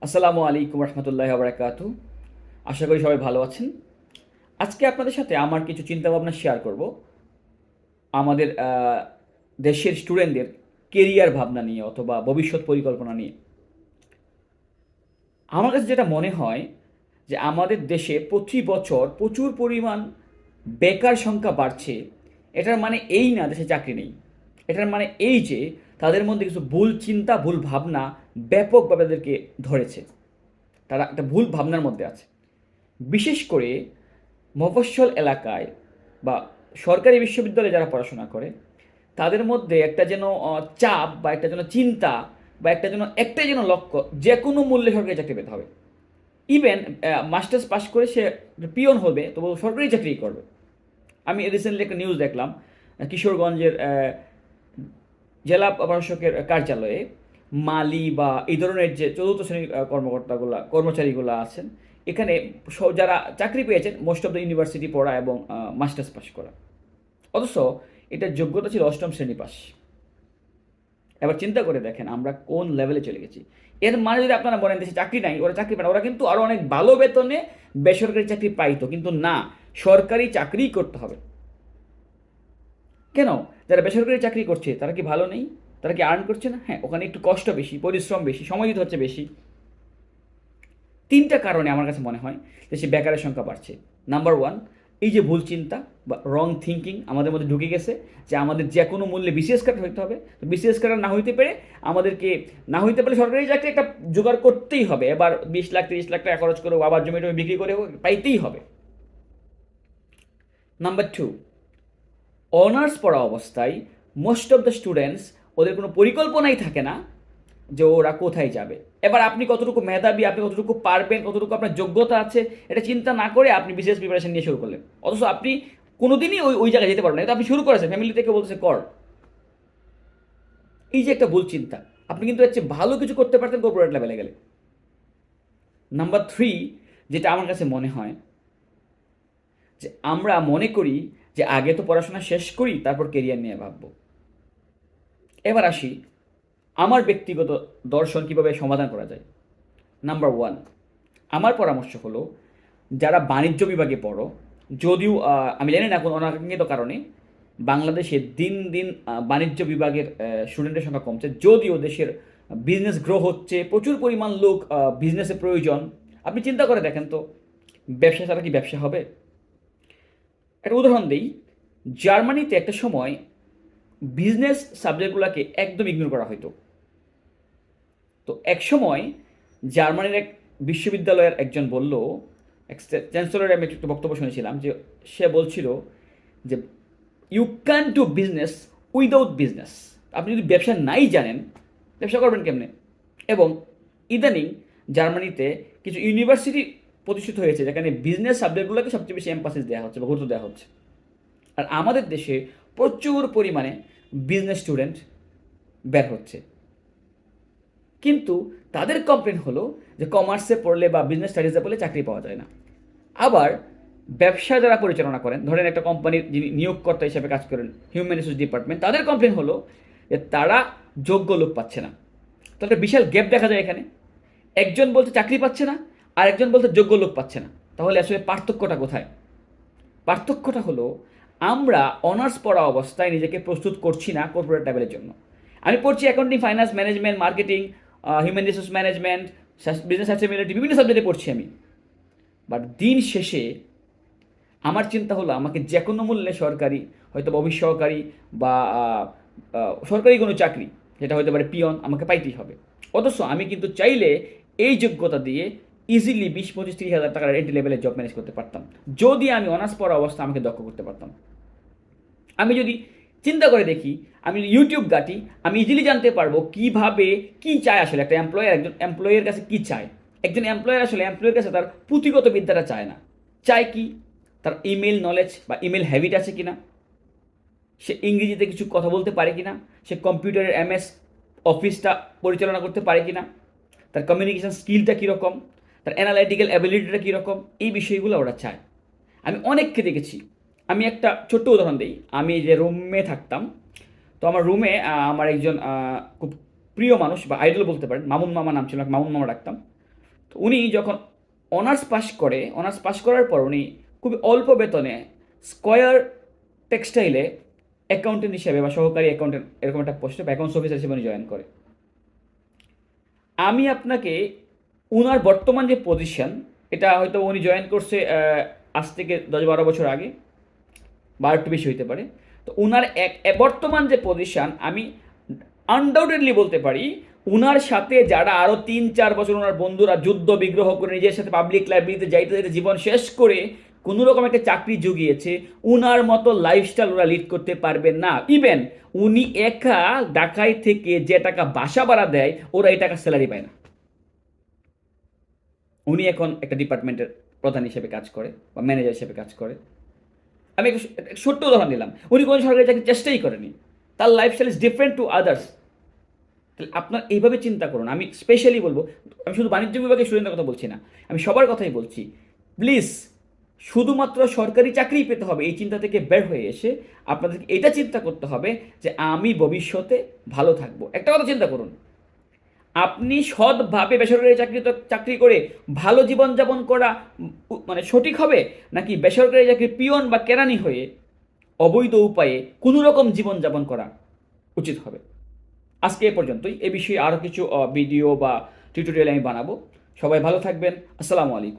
আসসালামু আলাইকুম রহমতুল্লাহ বারাকাতু। আশা করি সবাই ভালো আছেন। আজকে আপনাদের সাথে আমার কিছু চিন্তাভাবনা শেয়ার করব আমাদের দেশের স্টুডেন্টদের কেরিয়ার ভাবনা নিয়ে অথবা ভবিষ্যৎ পরিকল্পনা নিয়ে। আমার কাছে যেটা মনে হয় যে আমাদের দেশে প্রতি বছর প্রচুর পরিমাণ বেকার সংখ্যা বাড়ছে। এটার মানে এই না দেশে চাকরি নেই, এটার মানে এই যে তাদের মধ্যে কিছু ভুল চিন্তা ভুল ভাবনা ব্যাপকভাবে তাদেরকে ধরেছে। তারা একটা ভুল ভাবনার মধ্যে আছে। বিশেষ করে মফস্বল এলাকায় বা সরকারি বিশ্ববিদ্যালয়ে যারা পড়াশোনা করে তাদের মধ্যে একটা যেন চাপ বা একটা যেন চিন্তা বা একটা যেন একটাই যেন লক্ষ্য, যে কোনো মূল্যে সরকারি চাকরি পেতে হবে। ইভেন মাস্টার্স পাস করে সে পিয়ন হবে তবু সরকারি চাকরি করবে। আমি রিসেন্টলি একটা নিউজ দেখলাম, কিশোরগঞ্জের জেলা প্রশাসকের কার্যালয়ে মালি বা এই ধরনের যে চতুর্থ শ্রেণীর কর্মচারীগুলো আছেন, এখানে যারা চাকরি পেয়েছেন মোস্ট অফ দ্য ইউনিভার্সিটি পড়া এবং মাস্টার্স পাস করা, অথচ এটার যোগ্যতা ছিল অষ্টম শ্রেণী পাস। এবার চিন্তা করে দেখেন আমরা কোন লেভেলে চলে গেছি। এর মানে যদি আপনারা বলেন দেশে চাকরি নাই, ওরা চাকরি পায় না, ওরা কিন্তু আরও অনেক ভালো বেতনে বেসরকারি চাকরি পাইতো, কিন্তু না, সরকারি চাকরিই করতে হবে। কেন? যারা বেসরকারি চাকরি করছে তারা কি ভালো নেই? তারা কি আর্ন করছে না? হ্যাঁ, ওখানে একটু কষ্ট বেশি, পরিশ্রম বেশি, সময় দিতে হচ্ছে বেশি। তিনটা কারণে আমার কাছে মনে হয় দেশে বেকারের সংখ্যা বাড়ছে। নাম্বার ওয়ান, এই যে ভুল চিন্তা বা রং থিঙ্কিং আমাদের মধ্যে ঢুকে গেছে যে আমাদের যে কোনো মূল্যে বিসিএস কার্ড হইতে হবে। তো বিসিএস কার্ড না হইতে পেরে আমাদেরকে, না হইতে পারলে সরকারি চাকরি একটা জোগাড় করতেই হবে। এবার 20 লাখ 30 লাখ টাকা খরচ করে আবার জমি টমি বিক্রি করে পাইতেই হবে। নাম্বার টু, অনার্স পড়া অবস্থায় মোস্ট অফ দ্য স্টুডেন্টস, ওদের কোনো পরিকল্পনাই থাকে না যে ওরা কোথায় যাবে। এবার আপনি কতটুকু মেধাবী, আপনি কতটুকু পারবেন, কতটুকু আপনার যোগ্যতা আছে, এটা চিন্তা না করে আপনি বিশেষ প্রিপারেশন নিয়ে শুরু করলেন, অথচ আপনি কোনোদিনই ওই ওই জায়গায় যেতে পারবেন না। কিন্তু আপনি শুরু করেছেন, ফ্যামিলি থেকে বলতেছে কর। এই যে একটা ভুল চিন্তা, আপনি কিন্তু এর চেয়ে ভালো কিছু করতে পারতেন কর্পোরেট লেভেলে গেলে। নাম্বার থ্রি, যেটা আমার কাছে মনে হয় যে আমরা মনে করি যে আগে তো পড়াশোনা শেষ করি তারপর কেরিয়ার নিয়ে ভাববো। এবার আসি আমার ব্যক্তিগত দর্শন কীভাবে সমাধান করা যায়। নাম্বার ওয়ান, আমার পরামর্শ হলো যারা বাণিজ্য বিভাগে পড়ো, যদিও আমি জানি না কোনো অনাকাঙ্ক্ষিত কারণে বাংলাদেশে দিন দিন বাণিজ্য বিভাগের স্টুডেন্টের সংখ্যা কমছে, যদিও দেশের বিজনেস গ্রো হচ্ছে, প্রচুর পরিমাণ লোক বিজনেসে প্রয়োজন। আপনি চিন্তা করে দেখেন তো, ব্যবসা ছাড়া কি ব্যবসা হবে? একটা উদাহরণ দিই, জার্মানিতে একটা সময় বিজনেস সাবজেক্টগুলোকে একদম ইগনোর করা হতো। তো এক সময় জার্মানির এক বিশ্ববিদ্যালয়ের একজন বলল, এক চ্যান্সেলরের আমি একটু বক্তব্য শুনেছিলাম, যে সে বলছিল যে you can do business without business. আপনি যদি ব্যবসা নাই জানেন, ব্যবসা করবেন কেমনে? এবং ইদানিং জার্মানিতে কিছু ইউনিভার্সিটি প্রতিষ্ঠিত হয়েছে যেখানে বিজনেস সাবজেক্টগুলোকে সবচেয়ে বেশি এম্পাসিস দেওয়া হচ্ছে বা গুরুত্ব দেওয়া হচ্ছে। আর আমাদের দেশে প্রচুর পরিমাণে বিজনেস স্টুডেন্ট বের হচ্ছে, কিন্তু তাদের কমপ্লেন হলো যে কমার্সে পড়লে বা বিজনেস স্টাডিজে পড়লে চাকরি পাওয়া যায় না। আবার ব্যবসা যারা পরিচালনা করেন, ধরেন একটা কোম্পানির যিনি নিয়োগকর্তা হিসেবে কাজ করেন, হিউম্যান রিসোর্স ডিপার্টমেন্ট, তাদের কমপ্লেন হলো যে তারা যোগ্য লোক পাচ্ছে না। তো একটা বিশাল গ্যাপ দেখা যায় এখানে। একজন বলতে চাকরি পাচ্ছে না, আর একজন বলতে যোগ্য লোক পাচ্ছে না। তাহলে আসলে পার্থক্যটা কোথায়? পার্থক্যটা হলো আমরা অনার্স পড়া অবস্থায় নিজেকে প্রস্তুত করছি না কর্পোরেট লেভেলের জন্য। আমি পড়ছি accounting, finance, management, marketing, human resource management, business sustainability, বিভিন্ন সাবজেক্টে পড়ছি আমি। বাট দিন শেষে আমার চিন্তা হলো আমাকে যে কোনো মূল্যে সরকারি, হয়তো অফিস সহকারী বা সরকারি কোনো চাকরি, যেটা হতে পারে পিয়ন, আমাকে পাইতেই হবে। অথচ আমি কিন্তু চাইলে এই যোগ্যতা দিয়ে ইজিলি 20 25 30 হাজার টাকার এন্ট্রি লেভেলের জব ম্যানেজ করতে পারতাম, যদি আমি অনার্স পড়া অবস্থা আমাকে দক্ষ করতে পারতাম। আমি যদি চিন্তা করে দেখি, আমি যদি ইউটিউব ঘাঁটি, আমি ইজিলি জানতে পারবো কীভাবে, কী চায় আসলে একটা এমপ্লয়ার, একজন এমপ্লয়ের কাছে কী চায়। একজন এমপ্লয়ার আসলে এমপ্লয়ের কাছে তার পুঁথিগত বিদ্যাটা চায় না, চায় কি, তার ইমেল নলেজ বা ইমেল হ্যাবিট আছে কিনা, সে ইংরেজিতে কিছু কথা বলতে পারে কিনা, সে কম্পিউটারের এমএস অফিসটা পরিচালনা করতে পারে কিনা, তার কমিউনিকেশন স্কিলটা কীরকম, তার অ্যানালাইটিক্যাল অ্যাবিলিটিটা কীরকম, এই বিষয়গুলো ওরা চায়। আমি অনেককে দেখেছি। আমি একটা ছোট্ট উদাহরণ দিই। আমি যে রুমে থাকতাম, তো আমার রুমে আমার একজন খুব প্রিয় মানুষ বা আইডল বলতে পারেন, মামুন মামা নাম ছিল, মামুন মামা ডাকতাম। তো উনি যখন অনার্স পাস করার পর উনি খুবই অল্প বেতনে স্কয়ার টেক্সটাইলে অ্যাকাউন্টেন্ট হিসেবে বা সহকারী অ্যাকাউন্টেন্ট এরকম একটা পোস্টে বা অ্যাকাউন্টস অফিসার হিসেবে উনি জয়েন করে। আমি আপনাকে উনার বর্তমান যে পজিশন, এটা হয়তো উনি জয়েন করছে আজ থেকে 10-12 বছর আগে বা একটু বেশি হইতে পারে। তো উনার বর্তমান যে পজিশন, আমি আনডাউটেডলি বলতে পারি উনার সাথে যারা আরও 3-4 বছর ওনার বন্ধুরা যুদ্ধ বিগ্রহ করে নিজের সাথে পাবলিক লাইব্রেরিতে যাইতে যাইতে জীবন শেষ করে কোনো রকম একটা চাকরি জুগিয়েছে, উনার মতো লাইফস্টাইল ওরা লিড করতে পারবে না। ইভেন উনি একা ঢাকায় থেকে যে টাকা বাসা ভাড়া দেয়, ওরা এই টাকা স্যালারি পায় না। উনি এখন একটা ডিপার্টমেন্টের প্রধান হিসেবে কাজ করে বা ম্যানেজার হিসেবে কাজ করে। আমি একটা ছোট্ট উদাহরণ দিলাম, উনি কোনো সরকারি চাকরি চেষ্টাই করেনি, তার lifestyle is different to others. তাহলে আপনার এইভাবে চিন্তা করুন। আমি স্পেশালি বলবো, আমি শুধু বাণিজ্য বিভাগের স্টুডেন্টের কথা বলছি না, আমি সবার কথাই বলছি, প্লিজ শুধুমাত্র সরকারি চাকরি পেতে হবে এই চিন্তা থেকে বের হয়ে এসে আপনাদেরকে এটা চিন্তা করতে হবে যে আমি ভবিষ্যতে ভালো থাকবো। একটা কথা চিন্তা করুন, আপনি সৎভাবে বেসরকারি চাকরি করে ভালো জীবনযাপন করা মানে সঠিক হবে, নাকি বেসরকারি চাকরি পিয়ন বা কেরানি হয়ে অবৈধ উপায়ে কোনো রকম জীবনযাপন করা উচিত হবে? আজকে এ পর্যন্তই। এ বিষয়ে আরও কিছু ভিডিও বা টিউটোরিয়াল আমি বানাবো। সবাই ভালো থাকবেন। আসসালামু আলাইকুম।